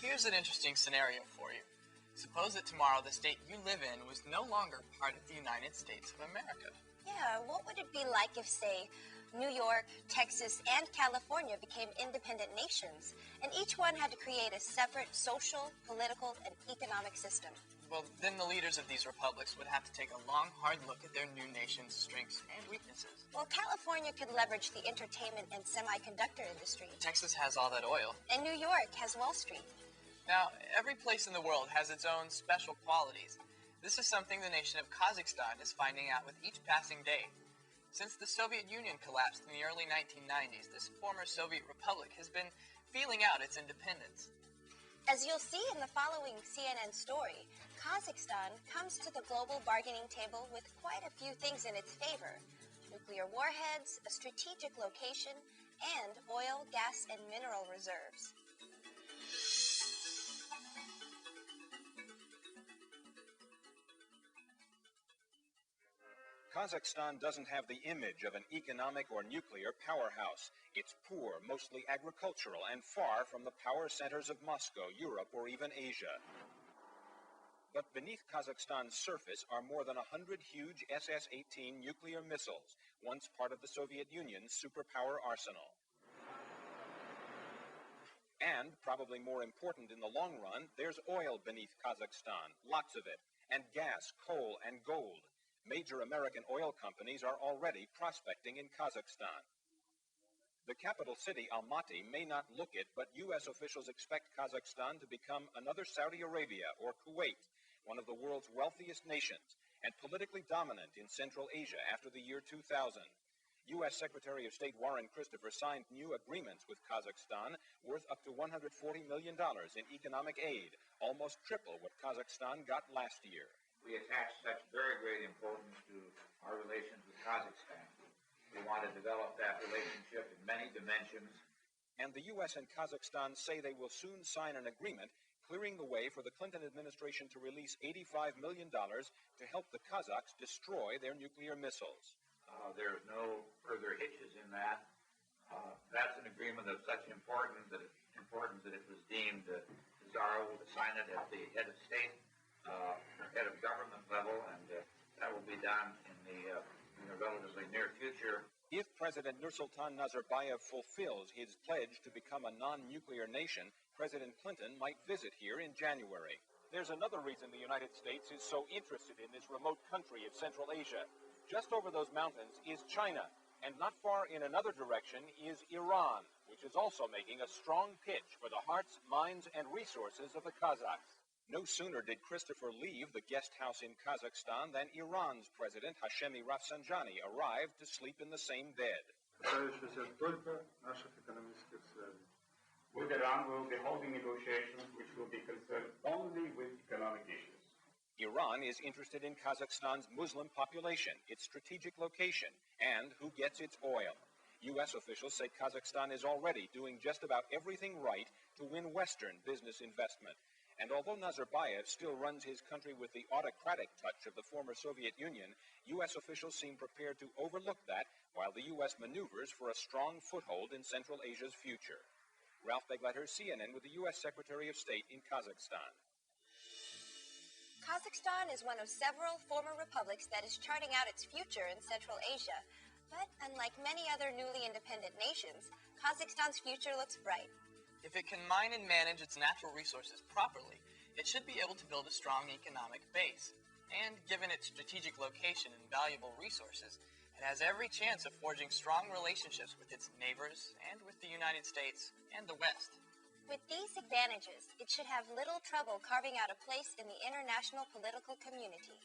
Here's an interesting scenario for you. Suppose that tomorrow the state you live in was no longer part of the United States of America. Yeah, what would it be like if, say, New York, Texas, and California became independent nations, and each one had to create a separate social, political, and economic system? Well, then the leaders of these republics would have to take a long, hard look at their new nation's strengths and weaknesses. Well, California could leverage the entertainment and semiconductor industry. Texas has all that oil. And New York has Wall Street. Now, every place in the world has its own special qualities. This is something the nation of Kazakhstan is finding out with each passing day. Since the Soviet Union collapsed in the early 1990s, this former Soviet republic has been feeling out its independence. As you'll see in the following CNN story, Kazakhstan comes to the global bargaining table with quite a few things in its favor: nuclear warheads, a strategic location, and oil, gas, and mineral reserves. Kazakhstan doesn't have the image of an economic or nuclear powerhouse. It's poor, mostly agricultural, and far from the power centers of Moscow, Europe, or even Asia. But beneath Kazakhstan's surface are more than 100 huge SS-18 nuclear missiles, once part of the Soviet Union's superpower arsenal. And, probably more important in the long run, there's oil beneath Kazakhstan, lots of it, and gas, coal, and gold. Major American oil companies are already prospecting in Kazakhstan. The capital city, Almaty, may not look it, but U.S. officials expect Kazakhstan to become another Saudi Arabia or Kuwait, one of the world's wealthiest nations, and politically dominant in Central Asia after the year 2000. U.S. Secretary of State Warren Christopher signed new agreements with Kazakhstan worth up to $140 million in economic aid, almost triple what Kazakhstan got last year. We attach such very great importance to our relations with Kazakhstan. We want to develop that relationship in many dimensions. And the U.S. and Kazakhstan say they will soon sign an agreement clearing the way for the Clinton administration to release $85 million to help the Kazakhs destroy their nuclear missiles. There's no further hitches in that. That's an agreement of such importance that it was deemed desirable to sign it at the head of state, head of government level, and that will be done in the relatively near future. If President Nursultan Nazarbayev fulfills his pledge to become a non-nuclear nation, President Clinton might visit here in January. There's another reason the United States is so interested in this remote country of Central Asia. Just over those mountains is China, and not far in another direction is Iran, which is also making a strong pitch for the hearts, minds, and resources of the Kazakhs. No sooner did Christopher leave the guest house in Kazakhstan than Iran's President Hashemi Rafsanjani arrived to sleep in the same bed. With Iran, we will be holding negotiations which will be concerned only with economic issues. Iran is interested in Kazakhstan's Muslim population, its strategic location, and who gets its oil. U.S. officials say Kazakhstan is already doing just about everything right to win Western business investment. And although Nazarbayev still runs his country with the autocratic touch of the former Soviet Union, U.S. officials seem prepared to overlook that while the U.S. maneuvers for a strong foothold in Central Asia's future. Ralph Begleiter, CNN, with the U.S. Secretary of State in Kazakhstan. Kazakhstan is one of several former republics that is charting out its future in Central Asia. But unlike many other newly independent nations, Kazakhstan's future looks bright. If it can mine and manage its natural resources properly, it should be able to build a strong economic base. And given its strategic location and valuable resources, it has every chance of forging strong relationships with its neighbors and with the United States and the West. With these advantages, it should have little trouble carving out a place in the international political community.